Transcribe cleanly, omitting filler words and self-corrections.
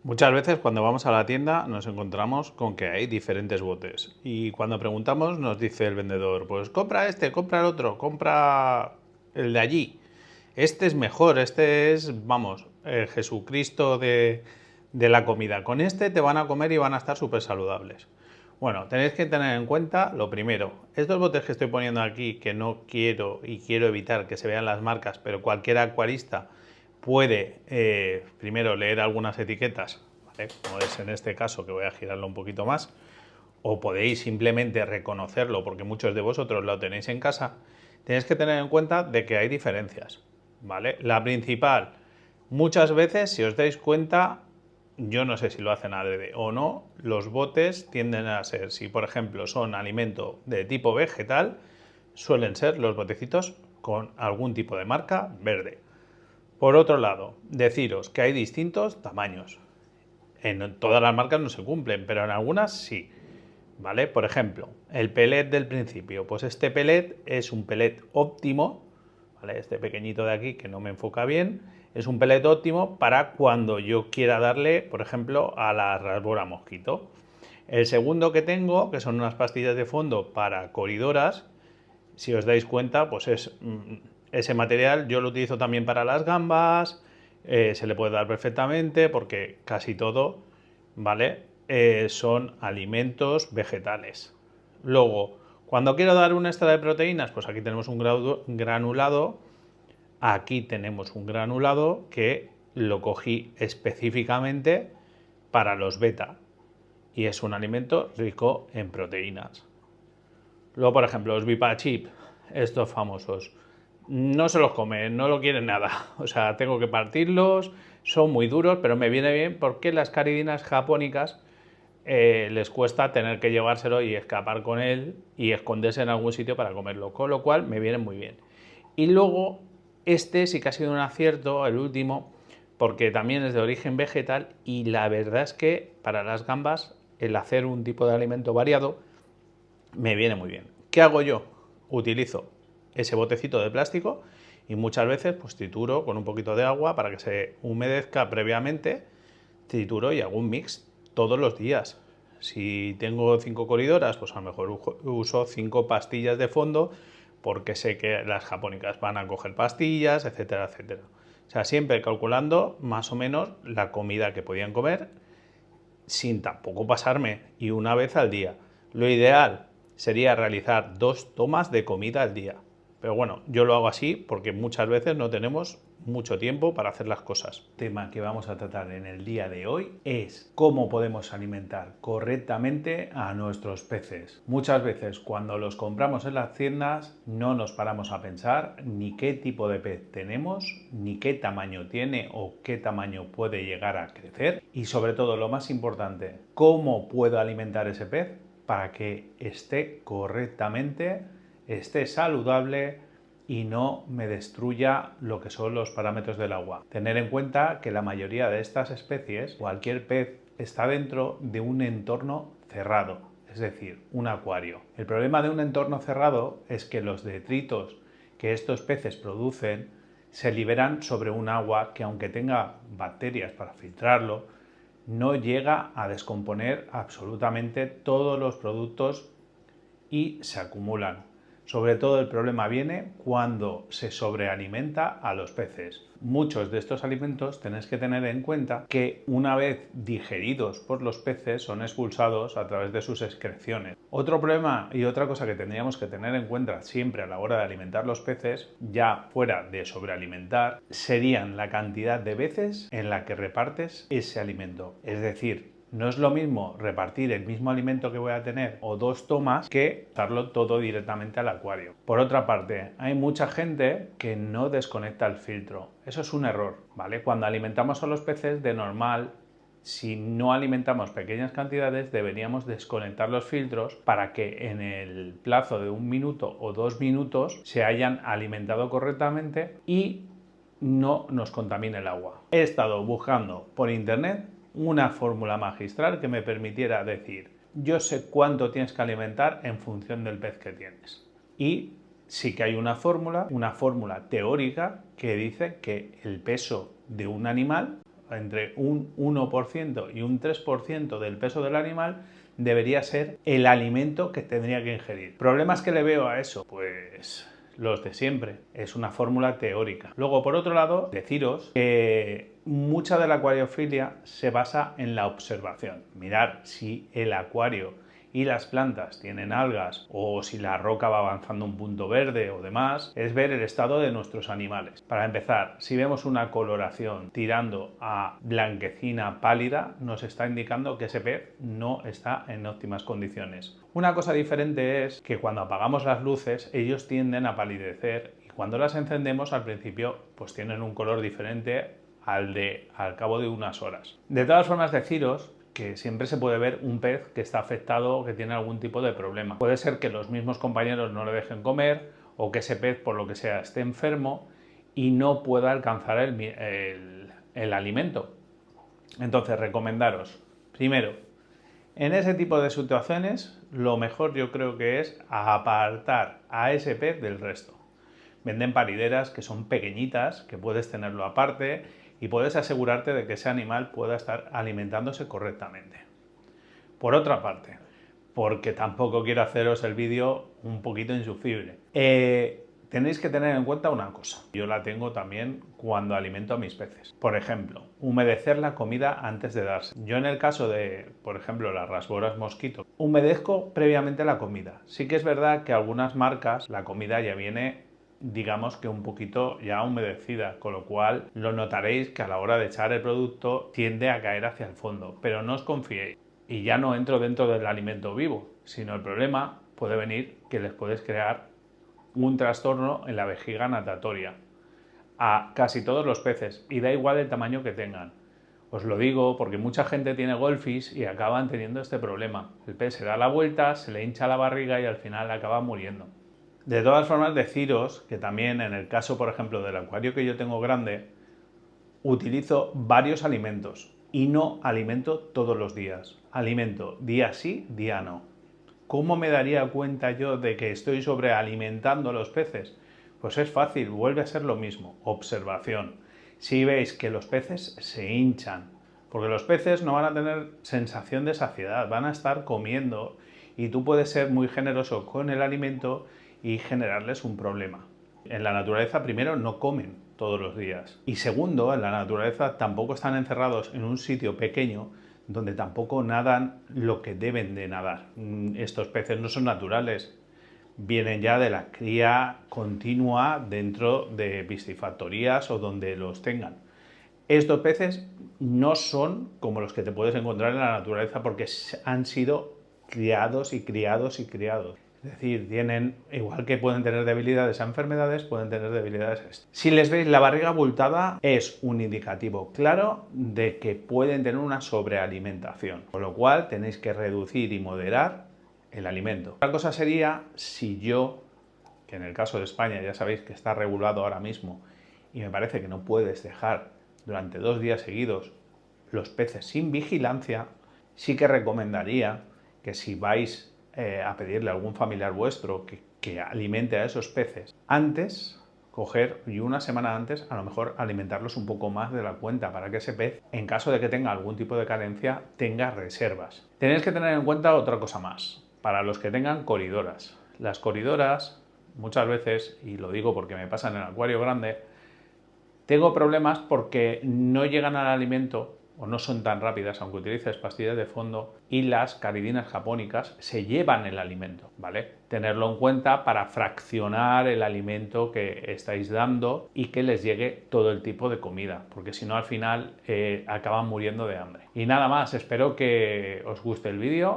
Muchas veces cuando vamos a la tienda nos encontramos con que hay diferentes botes y cuando preguntamos nos dice el vendedor, pues compra este, compra el otro, compra el de allí. Este es mejor, este es, vamos, el Jesucristo de la comida. Con este te van a comer y van a estar súper saludables. Bueno, tenéis que tener en cuenta lo primero, estos botes que estoy poniendo aquí, que no quiero y quiero evitar que se vean las marcas, pero cualquier acuarista puede primero leer algunas etiquetas, ¿vale? Como es en este caso, que voy a girarlo un poquito más, o podéis simplemente reconocerlo porque muchos de vosotros lo tenéis en casa. Tenéis que tener en cuenta de que hay diferencias, ¿vale? La principal, muchas veces, si os dais cuenta, yo no sé si lo hacen adrede o no, los botes tienden a ser, si por ejemplo son alimento de tipo vegetal, suelen ser los botecitos con algún tipo de marca verde. Por otro lado, deciros que hay distintos tamaños. En todas las marcas no se cumplen, pero en algunas sí. ¿Vale? Por ejemplo, el pellet del principio. Pues este pellet es un pellet óptimo, ¿vale? Este pequeñito de aquí que no me enfoca bien, es un pellet óptimo para cuando yo quiera darle, por ejemplo, a la rasbora mosquito. El segundo que tengo, que son unas pastillas de fondo para coridoras, si os dais cuenta, pues es ese material yo lo utilizo también para las gambas, se le puede dar perfectamente porque casi todo, ¿vale? Son alimentos vegetales. Luego, cuando quiero dar un extra de proteínas, pues aquí tenemos un granulado, aquí tenemos un granulado que lo cogí específicamente para los beta y es un alimento rico en proteínas. Luego, por ejemplo, los Vipachip, estos famosos, no se los comen, no lo quieren nada. O sea, tengo que partirlos, son muy duros, pero me viene bien porque las caridinas japónicas les cuesta tener que llevárselo y escapar con él y esconderse en algún sitio para comerlo, con lo cual me viene muy bien. Y luego, este sí que ha sido un acierto, el último, porque también es de origen vegetal y la verdad es que para las gambas el hacer un tipo de alimento variado me viene muy bien. ¿Qué hago yo? Utilizo ese botecito de plástico y muchas veces pues trituro con un poquito de agua para que se humedezca previamente, trituro y hago un mix todos los días. Si tengo 5 coridoras, pues a lo mejor uso 5 pastillas de fondo porque sé que las japónicas van a coger pastillas, etcétera, etcétera. O sea, siempre calculando más o menos la comida que podían comer sin tampoco pasarme y una vez al día. Lo ideal sería realizar 2 tomas de comida al día. Pero bueno, yo lo hago así porque muchas veces no tenemos mucho tiempo para hacer las cosas. El tema que vamos a tratar en el día de hoy es cómo podemos alimentar correctamente a nuestros peces. Muchas veces cuando los compramos en las tiendas no nos paramos a pensar ni qué tipo de pez tenemos, ni qué tamaño tiene o qué tamaño puede llegar a crecer y sobre todo lo más importante, cómo puedo alimentar ese pez para que esté correctamente, esté saludable y no me destruya lo que son los parámetros del agua. Tener en cuenta que la mayoría de estas especies, cualquier pez, está dentro de un entorno cerrado, es decir, un acuario. El problema de un entorno cerrado es que los detritos que estos peces producen se liberan sobre un agua que, aunque tenga bacterias para filtrarlo, no llega a descomponer absolutamente todos los productos y se acumulan. Sobre todo el problema viene cuando se sobrealimenta a los peces. Muchos de estos alimentos tenéis que tener en cuenta que una vez digeridos por los peces son expulsados a través de sus excreciones. Otro problema y otra cosa que tendríamos que tener en cuenta siempre a la hora de alimentar los peces, ya fuera de sobrealimentar, serían la cantidad de veces en la que repartes ese alimento. Es decir, no es lo mismo repartir el mismo alimento que voy a tener o 2 tomas que darlo todo directamente al acuario. Por otra parte, hay mucha gente que no desconecta el filtro. Eso es un error, ¿vale? Cuando alimentamos a los peces, de normal, si no alimentamos pequeñas cantidades, deberíamos desconectar los filtros para que en el plazo de 1 minuto o 2 minutos se hayan alimentado correctamente y no nos contamine el agua. He estado buscando por internet una fórmula magistral que me permitiera decir, yo sé cuánto tienes que alimentar en función del pez que tienes. Y sí que hay una fórmula teórica que dice que el peso de un animal, entre un 1% y un 3% del peso del animal debería ser el alimento que tendría que ingerir. ¿Problemas que le veo a eso? Pues los de siempre. Es una fórmula teórica. Luego, por otro lado, deciros que mucha de la acuariofilia se basa en la observación. Mirar si el acuario y las plantas tienen algas o si la roca va avanzando un punto verde o demás, es ver el estado de nuestros animales. Para empezar, si vemos una coloración tirando a blanquecina pálida, nos está indicando que ese pez no está en óptimas condiciones. Una cosa diferente es que cuando apagamos las luces, ellos tienden a palidecer y cuando las encendemos al principio pues tienen un color diferente al cabo de unas horas. De todas formas, deciros que siempre se puede ver un pez que está afectado o que tiene algún tipo de problema. Puede ser que los mismos compañeros no le dejen comer o que ese pez, por lo que sea, esté enfermo y no pueda alcanzar el alimento. Entonces, recomendaros, primero, en ese tipo de situaciones, lo mejor yo creo que es apartar a ese pez del resto. Venden parideras que son pequeñitas, que puedes tenerlo aparte y puedes asegurarte de que ese animal pueda estar alimentándose correctamente. Por otra parte, porque tampoco quiero haceros el vídeo un poquito insufrible, tenéis que tener en cuenta una cosa. Yo la tengo también cuando alimento a mis peces. Por ejemplo, humedecer la comida antes de darse. Yo en el caso de, por ejemplo, las rasboras mosquito, humedezco previamente la comida. Sí que es verdad que algunas marcas la comida ya viene, digamos que un poquito ya humedecida, con lo cual lo notaréis que a la hora de echar el producto tiende a caer hacia el fondo, pero no os confiéis. Y ya no entro dentro del alimento vivo, sino el problema puede venir que les puedes crear un trastorno en la vejiga natatoria a casi todos los peces y da igual el tamaño que tengan. Os lo digo porque mucha gente tiene goldfish y acaban teniendo este problema. El pez se da la vuelta, se le hincha la barriga y al final acaba muriendo. De todas formas, deciros que también en el caso, por ejemplo, del acuario que yo tengo grande, utilizo varios alimentos y no alimento todos los días. Alimento día sí, día no. ¿Cómo me daría cuenta yo de que estoy sobrealimentando a los peces? Pues es fácil, vuelve a ser lo mismo, observación. Si veis que los peces se hinchan, porque los peces no van a tener sensación de saciedad, van a estar comiendo y tú puedes ser muy generoso con el alimento y generarles un problema. En la naturaleza, primero, no comen todos los días. Y segundo, en la naturaleza tampoco están encerrados en un sitio pequeño donde tampoco nadan lo que deben de nadar. Estos peces no son naturales, vienen ya de la cría continua dentro de piscifactorías o donde los tengan. Estos peces no son como los que te puedes encontrar en la naturaleza porque han sido criados y criados y criados. Es decir, tienen, igual que pueden tener debilidades a enfermedades, pueden tener debilidades a esto. Si les veis la barriga abultada, es un indicativo claro de que pueden tener una sobrealimentación, con lo cual tenéis que reducir y moderar el alimento. Otra cosa sería si yo, que en el caso de España ya sabéis que está regulado ahora mismo y me parece que no puedes dejar durante 2 días seguidos los peces sin vigilancia, sí que recomendaría que si vais a pedirle a algún familiar vuestro que alimente a esos peces, antes coger y una semana antes a lo mejor alimentarlos un poco más de la cuenta para que ese pez, en caso de que tenga algún tipo de carencia, tenga reservas. Tenéis que tener en cuenta otra cosa más, para los que tengan coridoras. Las coridoras, muchas veces, y lo digo porque me pasa en el acuario grande, tengo problemas porque no llegan al alimento o no son tan rápidas, aunque utilices pastillas de fondo, y las caridinas japónicas se llevan el alimento, ¿vale? Tenerlo en cuenta para fraccionar el alimento que estáis dando y que les llegue todo el tipo de comida, porque si no al final acaban muriendo de hambre. Y nada más, espero que os guste el vídeo.